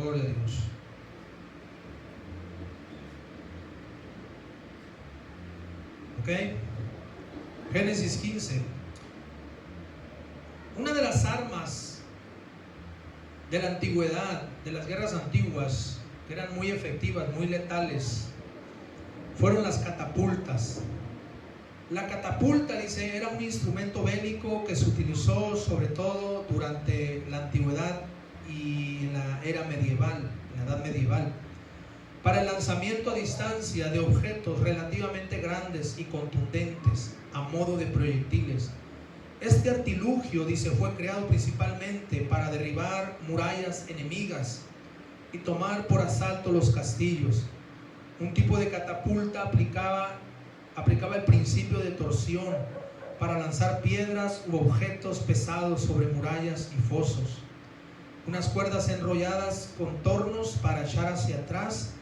Gloria a Dios. Ok. Génesis 15. Una de las armas de la antigüedad, de las guerras antiguas, que eran muy efectivas, muy letales, fueron las catapultas. La catapulta, dice, era un instrumento bélico que se utilizó sobre todo durante la antigüedad y en la era medieval, en la edad medieval, para el lanzamiento a distancia de objetos relativamente grandes y contundentes a modo de proyectiles. Este artilugio, dice, fue creado principalmente para derribar murallas enemigas y tomar por asalto los castillos. Un tipo de catapulta aplicaba el principio de torsión para lanzar piedras u objetos pesados sobre murallas y fosos. Unas cuerdas enrolladas con tornos para echar hacia atrás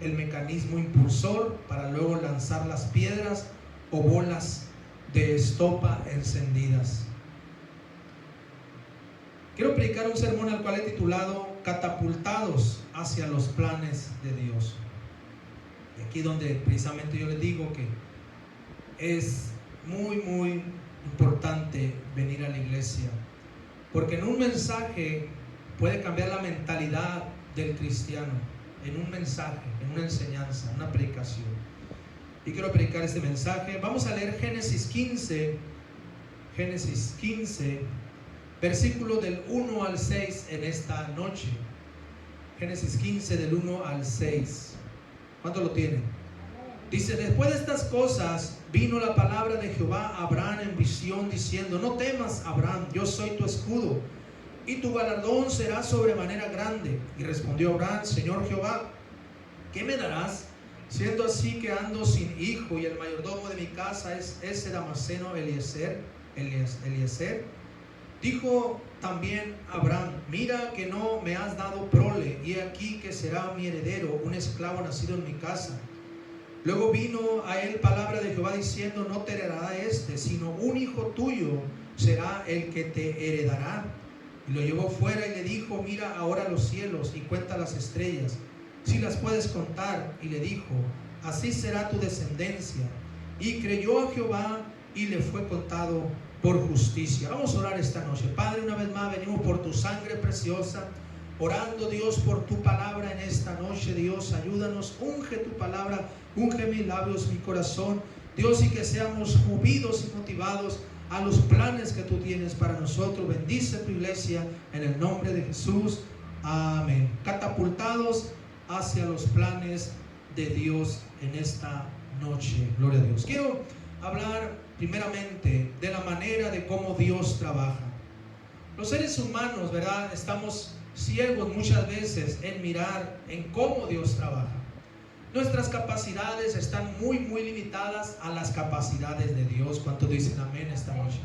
el mecanismo impulsor para luego lanzar las piedras o bolas de estopa encendidas. Quiero predicar un sermón al cual he titulado Catapultados hacia los planes de Dios. Y aquí donde precisamente yo les digo que es muy importante venir a la iglesia, porque en un mensaje puede cambiar la mentalidad del cristiano, en un mensaje, en una enseñanza, una predicación. Y quiero predicar este mensaje. Vamos a leer Génesis 15, versículo del 1 al 6 en esta noche. Génesis 15 del 1 al 6. ¿Cuánto lo tienen? Dice: después de estas cosas vino la palabra de Jehová a Abraham en visión diciendo: no temas, Abraham, yo soy tu escudo y tu galardón será sobremanera grande. Y respondió Abraham: Señor Jehová, ¿qué me darás? Siendo así que ando sin hijo y el mayordomo de mi casa es ese Damaseno Eliezer. Dijo también Abraham: mira que no me has dado prole, y aquí que será mi heredero un esclavo nacido en mi casa. Luego vino a él palabra de Jehová diciendo: no te heredará este, sino un hijo tuyo será el que te heredará. Y lo llevó fuera y le dijo: mira ahora los cielos y cuenta las estrellas, si las puedes contar. Y le dijo: así será tu descendencia. Y creyó a Jehová y le fue contado por justicia. Vamos a orar esta noche. Padre, una vez más venimos por tu sangre preciosa, orando, Dios, por tu palabra en esta noche. Dios, ayúdanos, unge tu palabra, unge mis labios, mi corazón, Dios, y que seamos movidos y motivados a los planes que tú tienes para nosotros. Bendice tu iglesia en el nombre de Jesús. Amén. Catapultados hacia los planes de Dios en esta noche. Gloria a Dios. Quiero hablar primeramente de la manera de cómo Dios trabaja. Los seres humanos, ¿verdad?, estamos ciegos muchas veces en mirar en cómo Dios trabaja. Nuestras capacidades están muy limitadas a las capacidades de Dios. ¿Cuántos dicen amén esta noche?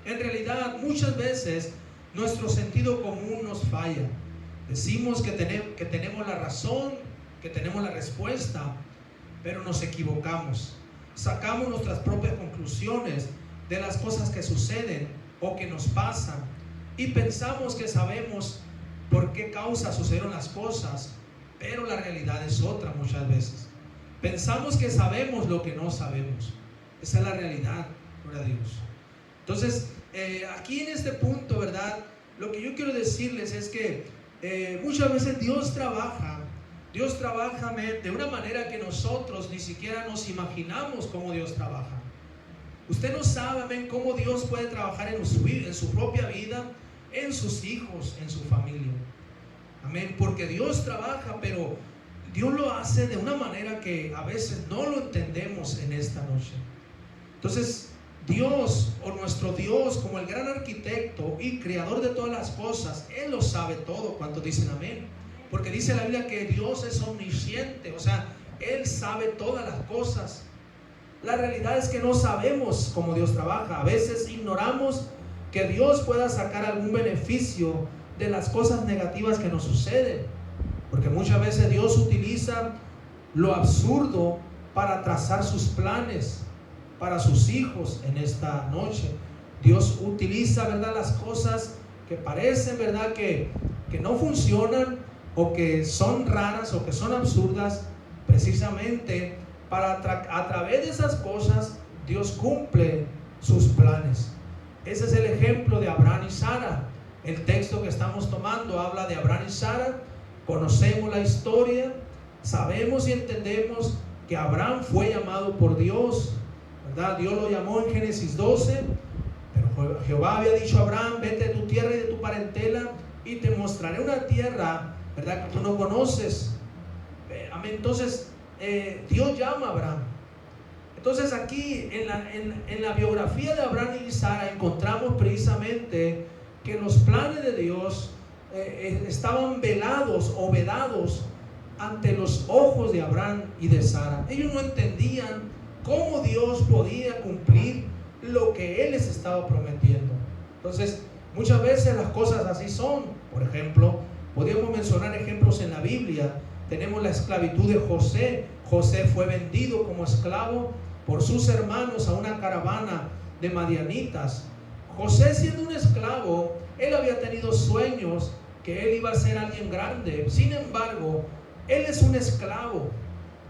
En realidad, muchas veces nuestro sentido común nos falla. Decimos que tenemos la razón, que tenemos la respuesta, pero nos equivocamos. Sacamos nuestras propias conclusiones de las cosas que suceden o que nos pasan y pensamos que sabemos por qué causa sucedieron las cosas, pero la realidad es otra muchas veces. Pensamos que sabemos lo que no sabemos. Esa es la realidad, gloria a Dios. Entonces, aquí en este punto, ¿verdad?, lo que yo quiero decirles es que muchas veces Dios trabaja de una manera que nosotros ni siquiera nos imaginamos cómo Dios trabaja. Usted no sabe, amén, cómo Dios puede trabajar en su propia vida, en sus hijos, en su familia. Amén, porque Dios trabaja, pero Dios lo hace de una manera que a veces no lo entendemos en esta noche. Entonces, Dios, o nuestro Dios, como el gran arquitecto y creador de todas las cosas, Él lo sabe todo. ¿Cuántos dicen amén? Porque dice la Biblia que Dios es omnisciente, o sea, Él sabe todas las cosas. La realidad es que no sabemos cómo Dios trabaja. A veces ignoramos que Dios pueda sacar algún beneficio de las cosas negativas que nos suceden, porque muchas veces Dios utiliza lo absurdo para trazar sus planes para sus hijos en esta noche. Dios utiliza, ¿verdad?, las cosas que parecen, ¿verdad?, que no funcionan, o que son raras o que son absurdas, precisamente a través de esas cosas Dios cumple sus planes. Ese es el ejemplo de Abraham y Sara. El texto que estamos tomando habla de Abraham y Sara. Conocemos la historia, sabemos y entendemos que Abraham fue llamado por Dios, ¿verdad? Dios lo llamó en Génesis 12, pero Jehová había dicho a Abraham: vete de tu tierra y de tu parentela y te mostraré una tierra, ¿verdad?, que tú no conoces. Entonces Dios llama a Abraham. Entonces aquí en la biografía de Abraham y Sara encontramos precisamente que los planes de Dios estaban velados o vedados ante los ojos de Abraham y de Sara. Ellos no entendían cómo Dios podía cumplir lo que Él les estaba prometiendo. Entonces, muchas veces las cosas así son. Por ejemplo, podríamos mencionar ejemplos en la Biblia. Tenemos la esclavitud de José. José fue vendido como esclavo por sus hermanos a una caravana de madianitas. José, siendo un esclavo, él había tenido sueños que él iba a ser alguien grande. Sin embargo, él es un esclavo.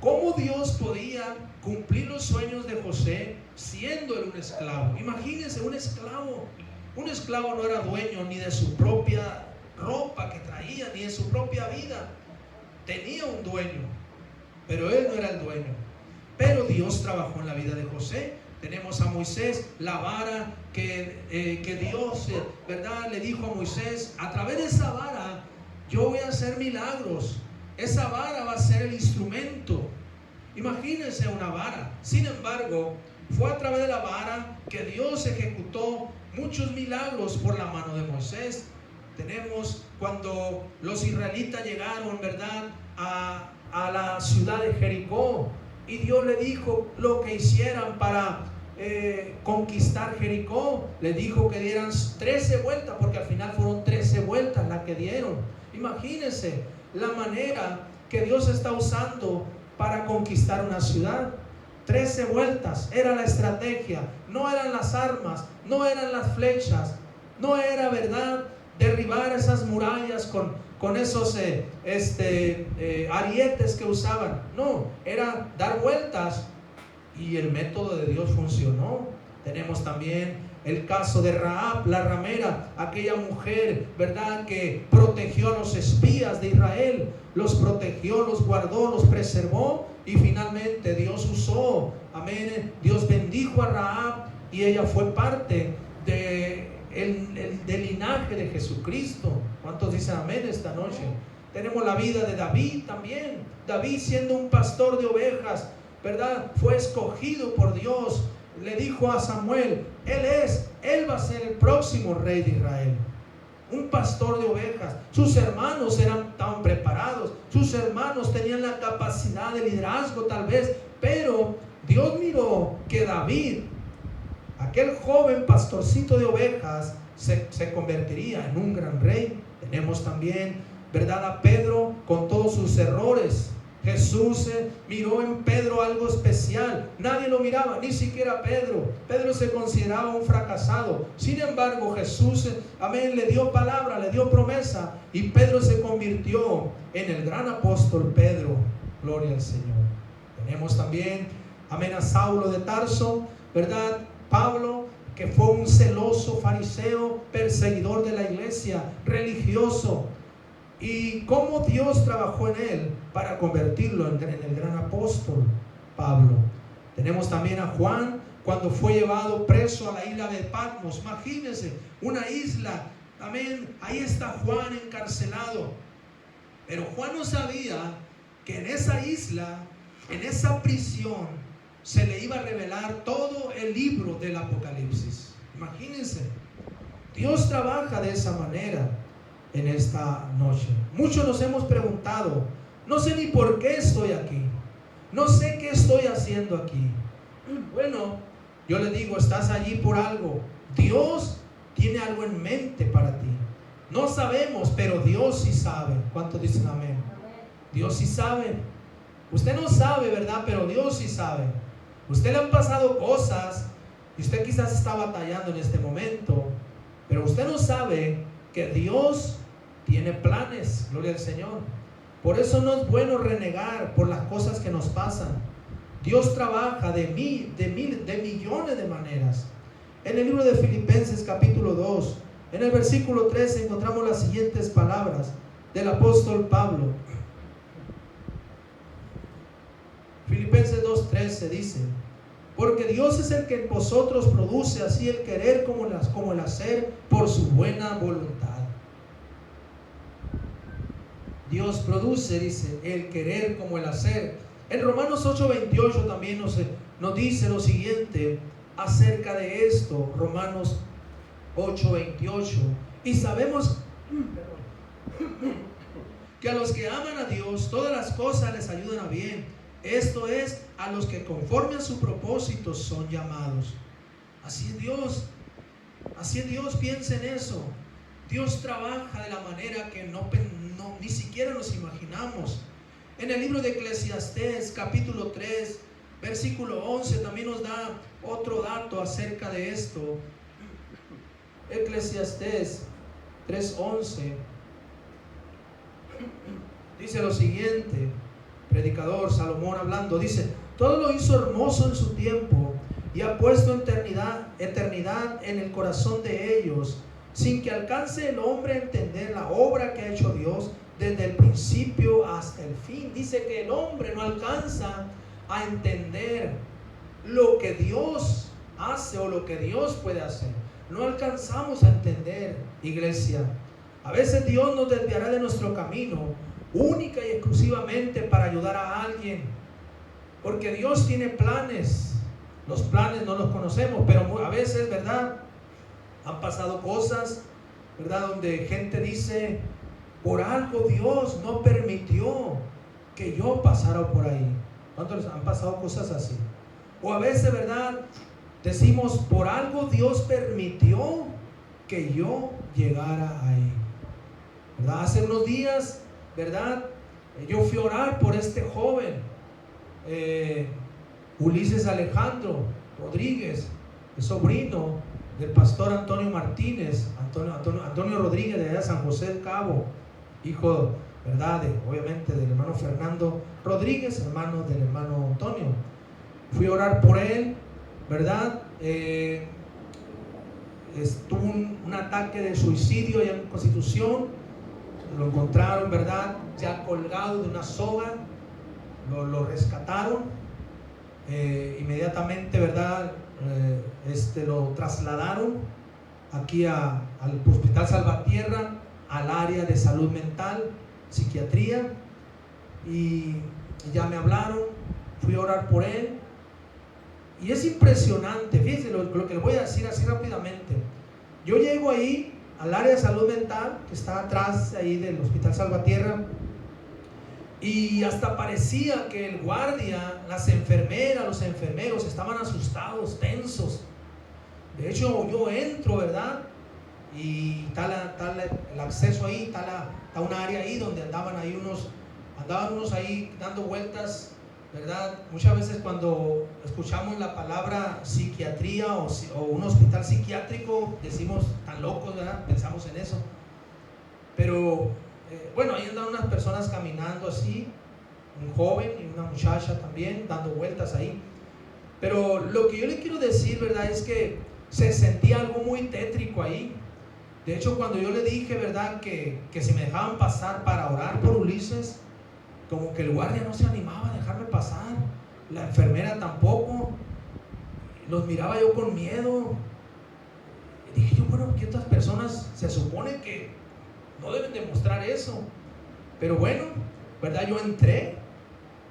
¿Cómo Dios podía cumplir los sueños de José siendo él un esclavo? Imagínense, un esclavo. Un esclavo no era dueño ni de su propia ropa que traía, ni de su propia vida. Tenía un dueño, pero él no era el dueño. Pero Dios trabajó en la vida de José. Tenemos a Moisés, la vara que Dios, ¿verdad?, le dijo a Moisés: a través de esa vara yo voy a hacer milagros. Esa vara va a ser el instrumento. Imagínense una vara. Sin embargo, fue a través de la vara que Dios ejecutó muchos milagros por la mano de Moisés. Tenemos cuando los israelitas llegaron, ¿verdad?, a la ciudad de Jericó, y Dios le dijo lo que hicieran para conquistar Jericó. Le dijo que dieran 13 vueltas, porque al final fueron 13 vueltas las que dieron. Imagínense la manera que Dios está usando para conquistar una ciudad. 13 vueltas era la estrategia. No eran las armas, no eran las flechas, no era, ¿verdad?, derribar esas murallas con esos arietes que usaban. No, era dar vueltas, y el método de Dios funcionó. Tenemos también el caso de Rahab, la ramera, aquella mujer, ¿verdad?, que protegió a los espías de Israel, los protegió, los guardó, los preservó, y finalmente Dios usó, amén, Dios bendijo a Rahab, y ella fue parte del linaje de Jesucristo. ¿Cuántos dicen amén esta noche? Tenemos la vida de David también. David, siendo un pastor de ovejas, ¿verdad?, fue escogido por Dios. Le dijo a Samuel: él va a ser el próximo rey de Israel. Un pastor de ovejas. Sus hermanos eran tan preparados, sus hermanos tenían la capacidad de liderazgo tal vez, pero Dios miró que David, aquel joven pastorcito de ovejas, se convertiría en un gran rey. Tenemos también, ¿verdad?, a Pedro con todos sus errores. Jesús miró en Pedro algo especial. Nadie lo miraba, ni siquiera Pedro. Pedro se consideraba un fracasado. Sin embargo, Jesús, amén, le dio palabra, le dio promesa, y Pedro se convirtió en el gran apóstol Pedro. Gloria al Señor. Tenemos también, amén, a Saulo de Tarso, ¿verdad? Pablo, que fue un celoso fariseo, perseguidor de la iglesia, religioso. Y cómo Dios trabajó en él para convertirlo en el gran apóstol Pablo. Tenemos también a Juan, cuando fue llevado preso a la isla de Patmos. Imagínense, una isla, amén, ahí está Juan encarcelado. Pero Juan no sabía que en esa isla, en esa prisión, se le iba a revelar todo el libro del Apocalipsis. Imagínense, Dios trabaja de esa manera en esta noche. Muchos nos hemos preguntado: no sé ni por qué estoy aquí, no sé qué estoy haciendo aquí. Bueno, yo le digo: estás allí por algo. Dios tiene algo en mente para ti. No sabemos, pero Dios sí sabe. ¿Cuántos dicen amén? Dios sí sabe. Usted no sabe, ¿verdad?, pero Dios sí sabe. Usted le han pasado cosas y usted quizás está batallando en este momento, pero usted no sabe que Dios tiene planes, gloria al Señor. Por eso no es bueno renegar por las cosas que nos pasan. Dios trabaja de millones de maneras. En el libro de Filipenses capítulo 2, en el versículo 13 encontramos las siguientes palabras del apóstol Pablo. Filipenses 2:13 dice: porque Dios es el que en vosotros produce así el querer como el hacer por su buena voluntad. Dios produce, dice, el querer como el hacer. En Romanos 8:28 también nos dice lo siguiente acerca de esto. Romanos 8:28. Y sabemos que a los que aman a Dios, todas las cosas les ayudan a bien. Esto es, a los que conforme a su propósito son llamados. Así es Dios. Así es Dios, piensa en eso. Dios trabaja de la manera que ni siquiera nos imaginamos. En el libro de Eclesiastés capítulo 3 versículo 11 también nos da otro dato acerca de esto. Eclesiastés 3:11 dice lo siguiente. Predicador Salomón hablando, dice: todo lo hizo hermoso en su tiempo y ha puesto eternidad en el corazón de ellos, sin que alcance el hombre a entender la obra que ha hecho Dios desde el principio hasta el fin. Dice que el hombre no alcanza a entender lo que Dios hace o lo que Dios puede hacer. No alcanzamos a entender, iglesia. A veces Dios nos desviará de nuestro camino única y exclusivamente para ayudar a alguien, porque Dios tiene planes. Los planes no los conocemos, pero a veces, ¿verdad?, han pasado cosas, ¿verdad?, donde gente dice: por algo Dios no permitió que yo pasara por ahí. ¿Cuántos han pasado cosas así? O a veces, ¿verdad?, decimos: por algo Dios permitió que yo llegara ahí, ¿verdad? Hace unos días, ¿verdad?, yo fui a orar por este joven, Ulises Alejandro Rodríguez, el sobrino del pastor Antonio Martínez, Antonio Rodríguez de allá de San José del Cabo, hijo, ¿verdad?, obviamente del hermano Fernando Rodríguez, hermano del hermano Antonio. Fui a orar por él, ¿verdad? Tuvo un ataque de suicidio allá en Constitución. Lo encontraron, ¿verdad?, ya colgado de una soga. Lo rescataron. Inmediatamente, ¿verdad?, lo trasladaron aquí al Hospital Salvatierra, al área de salud mental, psiquiatría, y ya me hablaron. Fui a orar por él y es impresionante. Fíjense lo que les voy a decir así rápidamente. Yo llego ahí al área de salud mental que está atrás ahí del Hospital Salvatierra, y hasta parecía que el guardia, las enfermeras, los enfermeros estaban asustados, tensos. De hecho, yo entro, ¿verdad?, y está el acceso ahí, está una área ahí donde andaban unos ahí dando vueltas, ¿verdad? Muchas veces cuando escuchamos la palabra psiquiatría o un hospital psiquiátrico, decimos: tan locos, ¿verdad? Pensamos en eso. Pero bueno, ahí andan unas personas caminando así, un joven y una muchacha también dando vueltas ahí. Pero lo que yo le quiero decir, ¿verdad?, es que se sentía algo muy tétrico ahí. De hecho, cuando yo le dije, ¿verdad?, que si me dejaban pasar para orar por Ulises, como que el guardia no se animaba a dejarme pasar, la enfermera tampoco. Los miraba yo con miedo. Y dije yo: bueno, que estas personas se supone que no deben demostrar eso. Pero bueno, ¿verdad?, yo entré,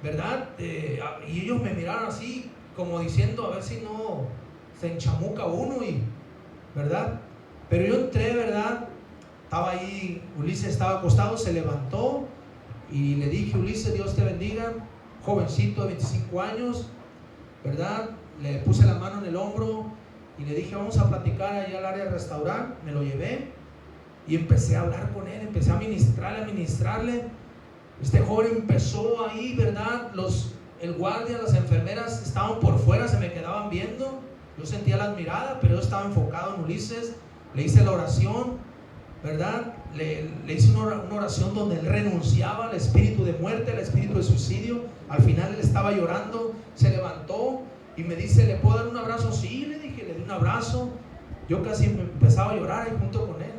¿verdad?, y ellos me miraron así como diciendo: a ver si no se enchamuca uno, y ¿verdad? Pero yo entré, ¿verdad? Estaba ahí, Ulises estaba acostado, se levantó y le dije: Ulises, Dios te bendiga. Jovencito de 25 años, ¿verdad? Le puse la mano en el hombro y le dije: vamos a platicar allá al área de restaurar. Me lo llevé y empecé a hablar con él, empecé a ministrarle. Este joven empezó ahí, ¿verdad? El guardia, las enfermeras estaban por fuera, se me quedaban viendo. Yo sentía las miradas, pero yo estaba enfocado en Ulises. Le hice la oración ¿verdad? Le hizo una oración donde él renunciaba al espíritu de muerte, al espíritu de suicidio. Al final él estaba llorando, se levantó y me dice, ¿le puedo dar un abrazo? Sí, le dije, le di un abrazo. Yo casi empezaba a llorar ahí junto con él.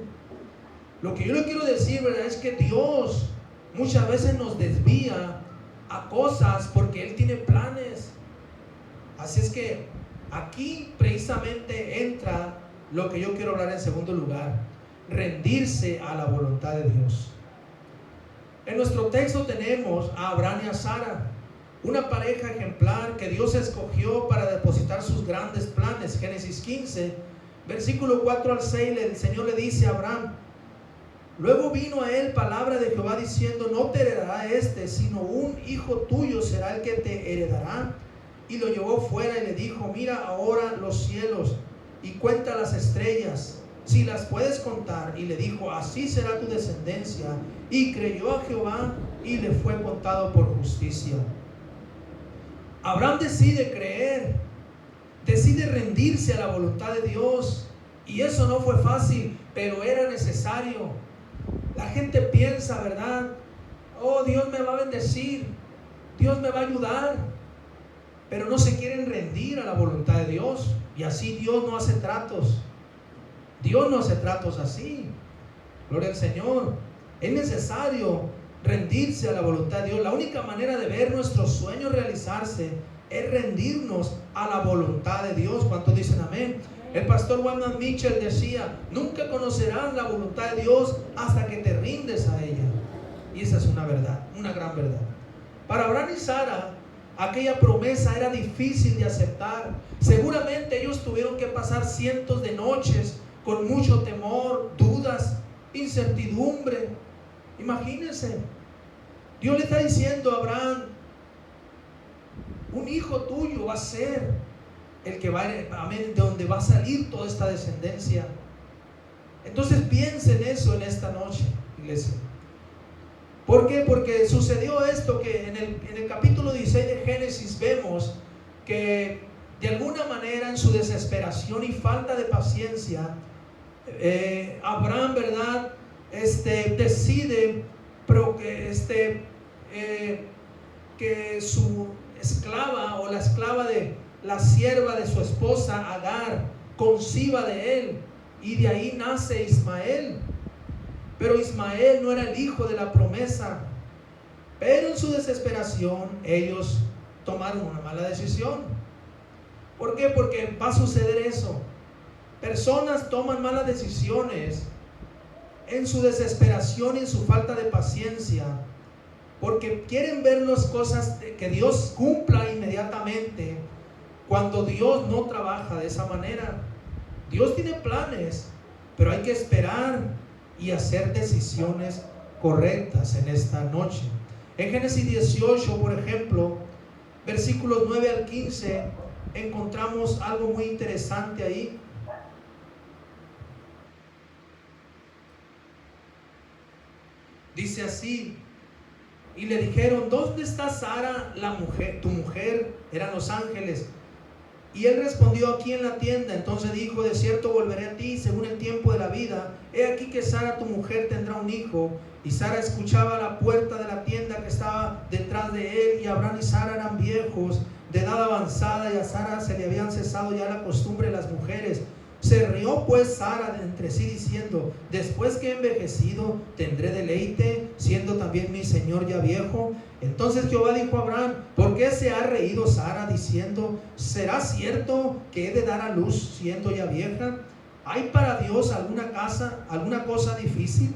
Lo que yo le quiero decir, ¿verdad?, es que Dios muchas veces nos desvía a cosas porque Él tiene planes. Así es que aquí precisamente entra lo que yo quiero hablar en segundo lugar: rendirse a la voluntad de Dios. En nuestro texto tenemos a Abraham y a Sara, una pareja ejemplar que Dios escogió para depositar sus grandes planes. Génesis 15, versículo 4 al 6, el Señor le dice a Abraham: luego vino a él palabra de Jehová diciendo, no te heredará sino un hijo tuyo será el que te heredará. Y lo llevó fuera y le dijo, mira ahora los cielos y cuenta las estrellas, si las puedes contar. Y le dijo, así será tu descendencia. Y creyó a Jehová y le fue contado por justicia. Abraham decide creer, decide rendirse a la voluntad de Dios. Y eso no fue fácil, pero era necesario. La gente piensa, ¿verdad? Oh, Dios me va a bendecir, Dios me va a ayudar, pero no se quieren rendir a la voluntad de Dios. Y así Dios no hace tratos. Dios no hace tratos así. Gloria al Señor. Es necesario rendirse a la voluntad de Dios. La única manera de ver nuestros sueños realizarse es rendirnos a la voluntad de Dios. ¿Cuántos dicen amén? El pastor William Mitchell decía, nunca conocerás la voluntad de Dios hasta que te rindes a ella. Y esa es una verdad, una gran verdad. Para Abraham y Sara, aquella promesa era difícil de aceptar. Seguramente ellos tuvieron que pasar cientos de noches con mucho temor, dudas, incertidumbre. Imagínense, Dios le está diciendo a Abraham, un hijo tuyo va a ser el que va, amén, de donde va a salir toda esta descendencia. Entonces piensen eso en esta noche, iglesia. ¿Por qué? Porque sucedió esto que en el capítulo 16 de Génesis vemos que de alguna manera en su desesperación y falta de paciencia, Abraham, ¿verdad?, decide que su esclava o la esclava de la sierva de su esposa Agar conciba de él, y de ahí nace Ismael. Pero Ismael no era el hijo de la promesa. Pero en su desesperación ellos tomaron una mala decisión. ¿Por qué? Porque va a suceder eso. Personas toman malas decisiones en su desesperación y en su falta de paciencia, porque quieren ver las cosas que Dios cumpla inmediatamente, cuando Dios no trabaja de esa manera. Dios tiene planes, pero hay que esperar y hacer decisiones correctas en esta noche. En Génesis 18, por ejemplo, versículos 9 al 15, encontramos algo muy interesante ahí. Dice así: y le dijeron, ¿dónde está Sara, la mujer, tu mujer? Eran los ángeles. Y él respondió, aquí en la tienda. Entonces dijo, de cierto volveré a ti según el tiempo de la vida. He aquí que Sara tu mujer tendrá un hijo. Y Sara escuchaba a la puerta de la tienda que estaba detrás de él. Y Abraham y Sara eran viejos, de edad avanzada, y a Sara se le habían cesado ya la costumbre de las mujeres. Se rió pues Sara entre sí diciendo, después que he envejecido tendré deleite, siendo también mi señor ya viejo. Entonces Jehová dijo a Abraham, ¿por qué se ha reído Sara diciendo, será cierto que he de dar a luz siendo ya vieja? ¿Hay para Dios alguna cosa difícil?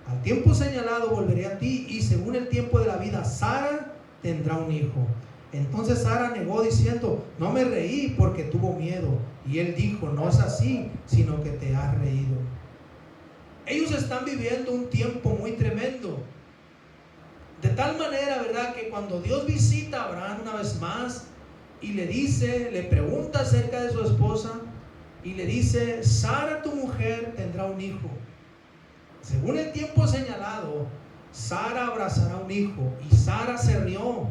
Al tiempo señalado volveré a ti, y según el tiempo de la vida Sara tendrá un hijo. Entonces Sara negó diciendo, no me reí porque tuvo miedo. Y él dijo, no es así, sino que te has reído. Ellos están viviendo un tiempo muy tremendo. De tal manera, ¿verdad?, que cuando Dios visita a Abraham una vez más y le pregunta acerca de su esposa y le dice, Sara tu mujer tendrá un hijo. Según el tiempo señalado, Sara abrazará un hijo, y Sara se rió.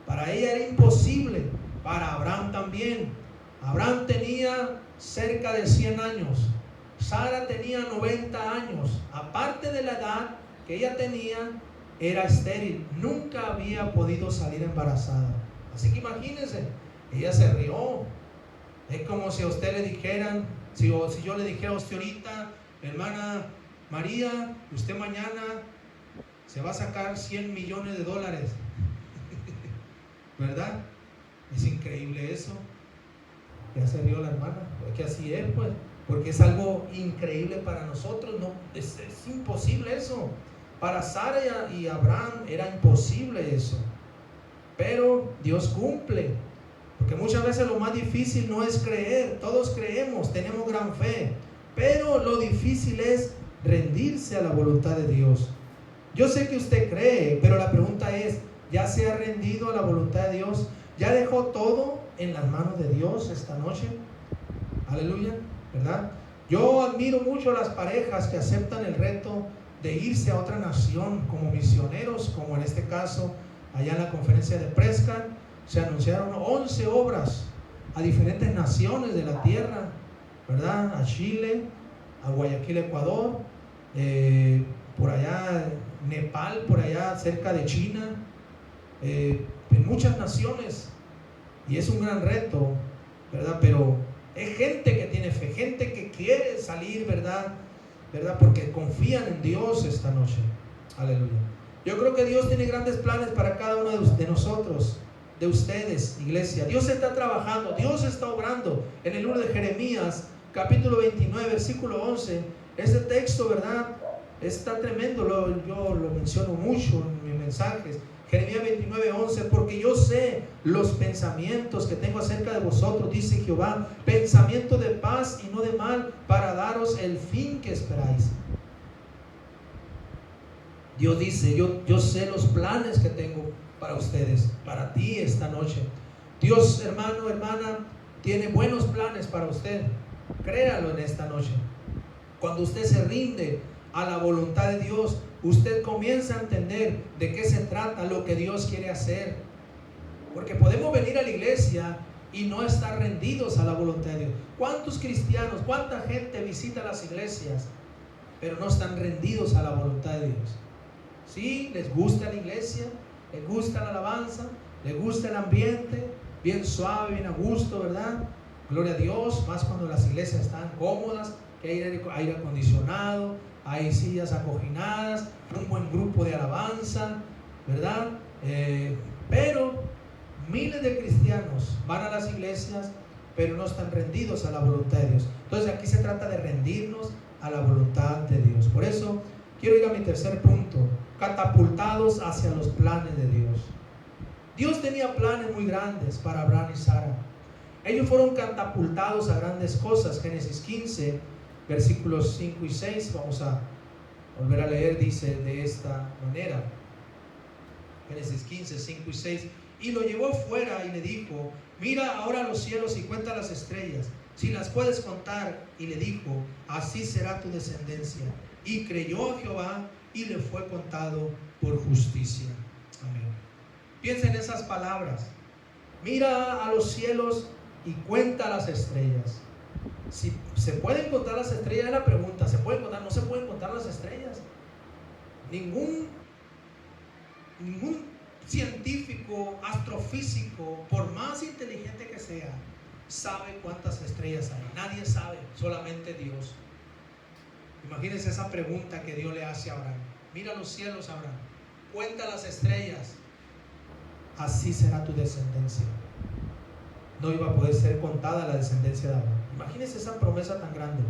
Para ella era imposible, para Abraham también. Abraham tenía cerca de 100 años. Sara tenía 90 años. Aparte de la edad que ella tenía, era estéril. Nunca había podido salir embarazada. Así que imagínense, ella se rió. Es como si a usted le dijeran, si yo le dijera a usted ahorita, hermana María, usted mañana se va a sacar $100 millones. ¿Verdad? Es increíble eso. Ya se rió la hermana. Es que así es, pues. Porque es algo increíble para nosotros. No, es imposible eso. Para Sara y Abraham era imposible eso. Pero Dios cumple. Porque muchas veces lo más difícil no es creer. Todos creemos, tenemos gran fe. Pero lo difícil es rendirse a la voluntad de Dios. Yo sé que usted cree, pero la pregunta es, ¿ya se ha rendido a la voluntad de Dios? ¿Ya dejó todo en las manos de Dios esta noche? Aleluya, ¿verdad? Yo admiro mucho a las parejas que aceptan el reto de irse a otra nación como misioneros, como en este caso, allá en la conferencia de Prescan, se anunciaron 11 obras a diferentes naciones de la tierra, ¿verdad? A Chile, a Guayaquil, Ecuador, por allá Nepal, por allá cerca de China, en muchas naciones. Y es un gran reto, ¿verdad? Pero es gente que tiene fe, gente que quiere salir, ¿verdad? Porque confían en Dios esta noche. Aleluya. Yo creo que Dios tiene grandes planes para cada uno de nosotros, de ustedes, iglesia. Dios está trabajando, Dios está obrando. En el libro de Jeremías, capítulo 29, versículo 11, este texto, ¿verdad? Está tremendo, yo lo menciono mucho en mis mensajes. Jeremías 29, 11, porque yo sé los pensamientos que tengo acerca de vosotros, dice Jehová, pensamiento de paz y no de mal, para daros el fin que esperáis. Dios dice, yo sé los planes que tengo para ustedes, para ti esta noche. Dios, hermano, hermana, tiene buenos planes para usted. Créalo en esta noche. Cuando usted se rinde a la voluntad de Dios, usted comienza a entender de qué se trata, lo que Dios quiere hacer. Porque podemos venir a la iglesia y no estar rendidos a la voluntad de Dios. ¿Cuántos cristianos, cuánta gente visita las iglesias, pero no están rendidos a la voluntad de Dios? Sí, les gusta la iglesia, les gusta la alabanza, les gusta el ambiente, bien suave, bien a gusto, ¿verdad? Gloria a Dios, más cuando las iglesias están cómodas, que hay aire acondicionado, hay sillas acoginadas, un buen grupo de alabanza, ¿verdad? Pero miles de cristianos van a las iglesias, pero no están rendidos a la voluntad de Dios. Entonces aquí se trata de rendirnos a la voluntad de Dios. Por eso quiero ir a mi tercer punto: catapultados hacia los planes de Dios. Dios tenía planes muy grandes para Abraham y Sara. Ellos fueron catapultados a grandes cosas. Génesis 15, versículos 5 y 6, vamos a volver a leer, dice de esta manera. Génesis 15, 5 y 6. Y lo llevó fuera y le dijo: mira ahora los cielos y cuenta las estrellas, si las puedes contar. Y le dijo: así será tu descendencia. Y creyó a Jehová y le fue contado por justicia. Amén. Piensa en esas palabras. Mira a los cielos y cuenta las estrellas. Si se pueden contar las estrellas, es la pregunta. ¿Se pueden contar? No se pueden contar las estrellas. Ningún científico, astrofísico, por más inteligente que sea, sabe cuántas estrellas hay. Nadie sabe, solamente Dios. Imagínense esa pregunta que Dios le hace a Abraham. Mira los cielos, Abraham, cuenta las estrellas, así será tu descendencia. No iba a poder ser contada la descendencia de Abraham. Imagínense esa promesa tan grande.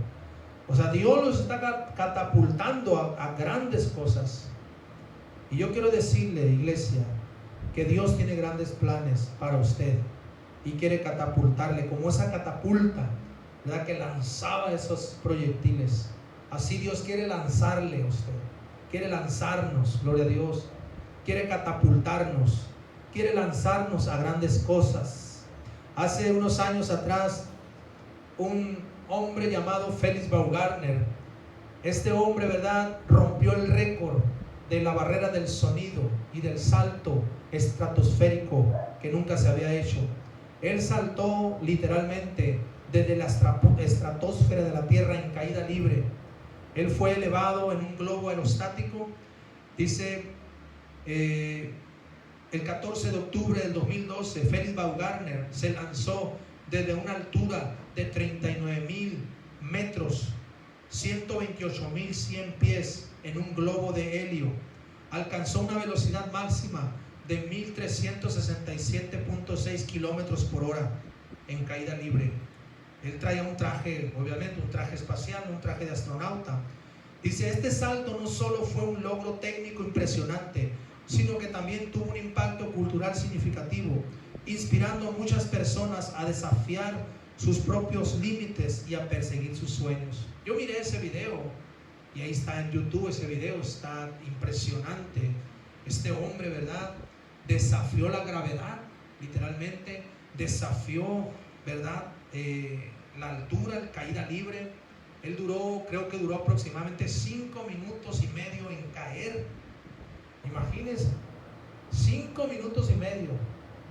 O sea, Dios los está catapultando a grandes cosas. Y yo quiero decirle, iglesia, que Dios tiene grandes planes para usted y quiere catapultarle, como esa catapulta, ¿verdad?, que lanzaba esos proyectiles. Así Dios quiere lanzarle a usted, quiere lanzarnos, gloria a Dios, quiere catapultarnos, quiere lanzarnos a grandes cosas. Hace unos años atrás, un hombre llamado Felix Baumgartner, este hombre, ¿verdad?, rompió el récord de la barrera del sonido y del salto estratosférico que nunca se había hecho. Él saltó literalmente desde la estratosfera de la Tierra en caída libre. Él fue elevado en un globo aerostático. Dice, el 14 de octubre del 2012, Felix Baumgartner se lanzó desde una altura de 39.000 metros, 128.100 pies, en un globo de helio. Alcanzó una velocidad máxima de 1.367.6 kilómetros por hora en caída libre. Él traía un traje, obviamente un traje espacial, un traje de astronauta. Dice, este salto no solo fue un logro técnico impresionante, sino que también tuvo un impacto cultural significativo, inspirando a muchas personas a desafiar sus propios límites y a perseguir sus sueños. Yo miré ese video y ahí está en YouTube. Ese video está impresionante. Este hombre, ¿verdad?, desafió la gravedad, literalmente desafió, ¿verdad?, la altura, la caída libre. Él creo que duró aproximadamente 5 minutos y medio en caer. Imagínense, 5 minutos y medio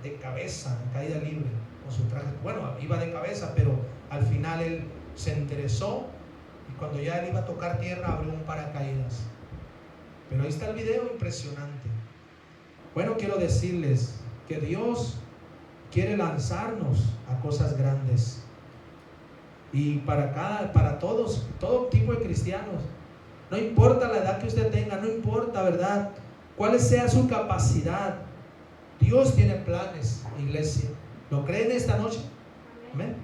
de cabeza en caída libre con su traje. Bueno, iba de cabeza, pero al final él se enderezó y cuando ya él iba a tocar tierra abrió un paracaídas. Pero ahí está el video, impresionante. Bueno, quiero decirles que Dios quiere lanzarnos a cosas grandes. Y para todos, todo tipo de cristianos, no importa la edad que usted tenga, no importa, ¿verdad?, cuál sea su capacidad, Dios tiene planes, iglesia. ¿Lo creen esta noche? Amén.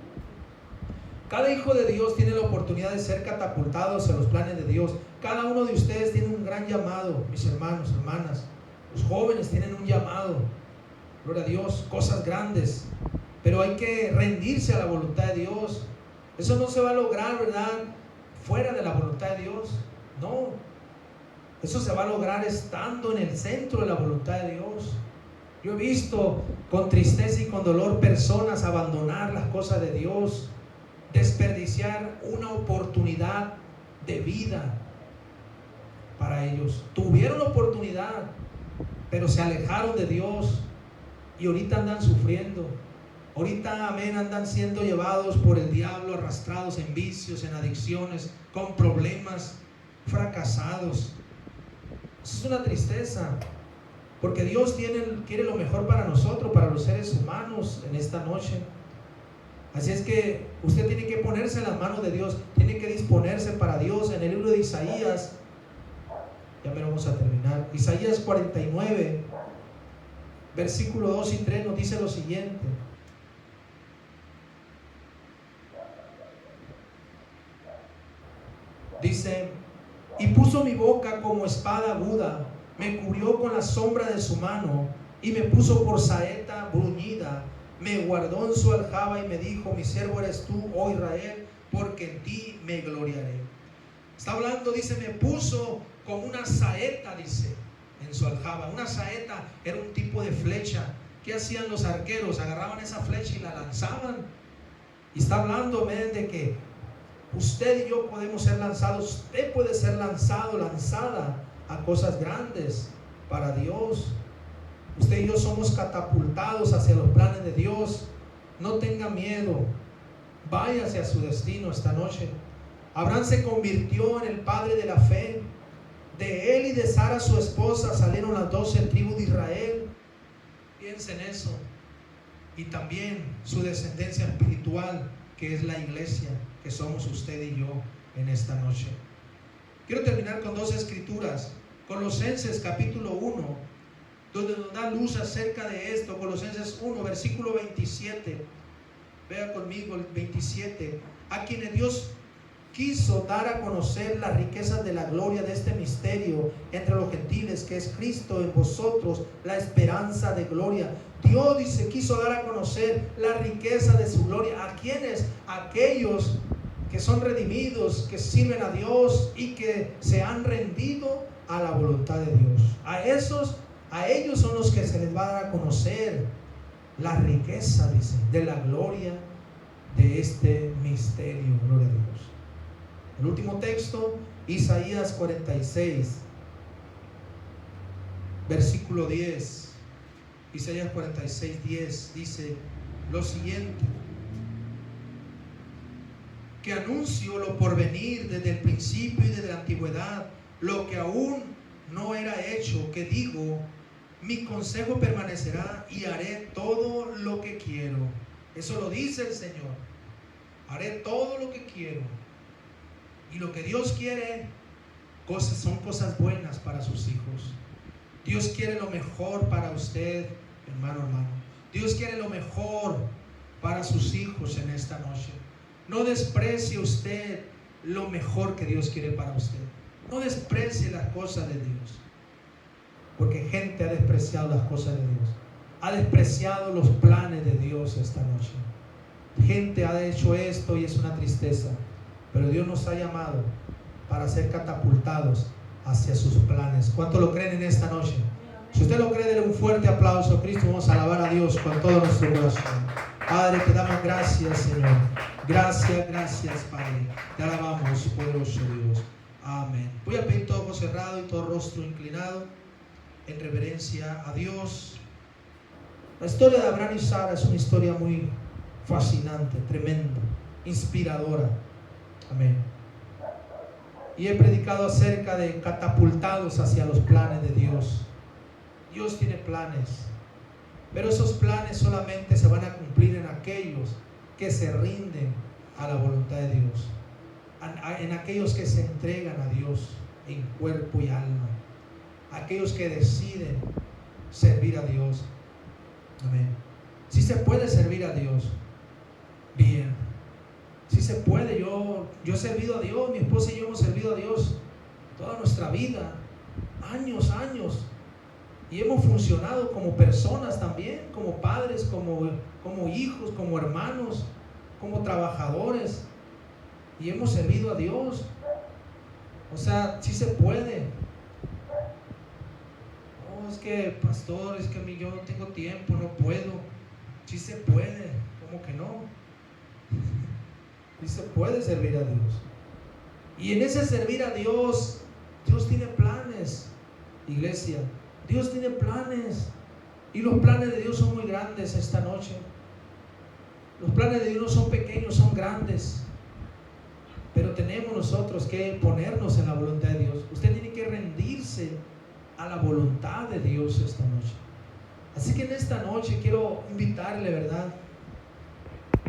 Cada hijo de Dios tiene la oportunidad de ser catapultados en los planes de Dios. Cada uno de ustedes tiene un gran llamado, mis hermanos, hermanas. Los jóvenes tienen un llamado, gloria a Dios, cosas grandes. Pero hay que rendirse a la voluntad de Dios. Eso no se va a lograr, ¿verdad?, fuera de la voluntad de Dios. No. Eso se va a lograr estando en el centro de la voluntad de Dios. Yo he visto con tristeza y con dolor personas abandonar las cosas de Dios, desperdiciar una oportunidad de vida para ellos. Tuvieron oportunidad, pero se alejaron de Dios y ahorita andan sufriendo. Ahorita, amén, andan siendo llevados por el diablo, arrastrados en vicios, en adicciones, con problemas, fracasados. Eso es una tristeza, porque Dios quiere lo mejor para nosotros, para los seres humanos en esta noche. Así es que usted tiene que ponerse en las manos de Dios, tiene que disponerse para Dios. En el libro de Isaías, ya me lo vamos a terminar, Isaías 49, versículo 2 y 3 nos dice lo siguiente. Dice, y puso mi boca como espada aguda, me cubrió con la sombra de su mano, y me puso por saeta bruñida, me guardó en su aljaba y me dijo, mi siervo eres tú, oh Israel, porque en ti me gloriaré. Está hablando, dice, me puso como una saeta, dice, en su aljaba. Una saeta era un tipo de flecha. ¿Qué hacían los arqueros? Agarraban esa flecha y la lanzaban. Y está hablando de que usted y yo podemos ser lanzados. Usted puede ser lanzado, lanzada a cosas grandes para Dios. Usted y yo somos catapultados hacia los planes de Dios. No tenga miedo. Váyase a su destino esta noche. Abraham se convirtió en el padre de la fe. De él y de Sara, su esposa, salieron las 12 tribus de Israel. Piensen en eso. Y también su descendencia espiritual, que es la iglesia, que somos usted y yo en esta noche. Quiero terminar con 2 escrituras. Colosenses capítulo 1, donde nos da luz acerca de esto. Colosenses 1, versículo 27. Vea conmigo el 27. A quienes Dios quiso dar a conocer las riquezas de la gloria de este misterio entre los gentiles, que es Cristo en vosotros, la esperanza de gloria. Dios, dice, quiso dar a conocer la riqueza de su gloria. ¿A quiénes? A aquellos que son redimidos, que sirven a Dios y que se han rendido a la voluntad de Dios. A ellos son los que se les va a dar a conocer la riqueza, dice, de la gloria de este misterio. Gloria a Dios. El último texto, Isaías 46, versículo 10. Isaías 46, 10 dice lo siguiente. que anuncio lo por venir desde el principio y desde la antigüedad, lo que aún no era hecho, que digo, mi consejo permanecerá y haré todo lo que quiero. Eso lo dice el Señor. Haré todo lo que quiero. Y lo que Dios quiere, son cosas buenas para sus hijos. Dios quiere lo mejor para usted, hermano. Dios quiere lo mejor para sus hijos en esta noche. No desprecie usted lo mejor que Dios quiere para usted. No desprecie las cosas de Dios. Porque gente ha despreciado las cosas de Dios. Ha despreciado los planes de Dios esta noche. Gente ha hecho esto y es una tristeza. Pero Dios nos ha llamado para ser catapultados hacia sus planes. ¿Cuánto lo creen en esta noche? Si usted lo cree, denle un fuerte aplauso a Cristo. Vamos a alabar a Dios con todo nuestro corazón. Padre, te damos gracias, Señor. Gracias, Padre. Te alabamos, poderoso Dios. Amén. Voy a pedir todo ojo cerrado y todo rostro inclinado en reverencia a Dios. La historia de Abraham y Sara es una historia muy fascinante, tremenda, inspiradora. Amén. Y he predicado acerca de catapultados hacia los planes de Dios. Dios tiene planes, pero esos planes solamente se van a cumplir en aquellos que se rinden a la voluntad de Dios, en aquellos que se entregan a Dios en cuerpo y alma, aquellos que deciden servir a Dios. Amén. Si se puede servir a Dios, bien. Si se puede, yo he servido a Dios, mi esposa y yo hemos servido a Dios toda nuestra vida, años, y hemos funcionado como personas también, como padres, como hijos, como hermanos, como trabajadores, y hemos servido a Dios. O sea, sí se puede. Oh, es que pastor, es que yo no tengo tiempo, no puedo. Sí se puede, ¿cómo que no? Y se puede servir a Dios. Y en ese servir a Dios, Dios tiene planes, iglesia. Dios tiene planes. Y los planes de Dios son muy grandes esta noche. Los planes de Dios no son pequeños, son grandes. Pero tenemos nosotros que ponernos en la voluntad de Dios. Usted tiene que rendirse a la voluntad de Dios esta noche. Así que en esta noche quiero invitarle, ¿verdad?,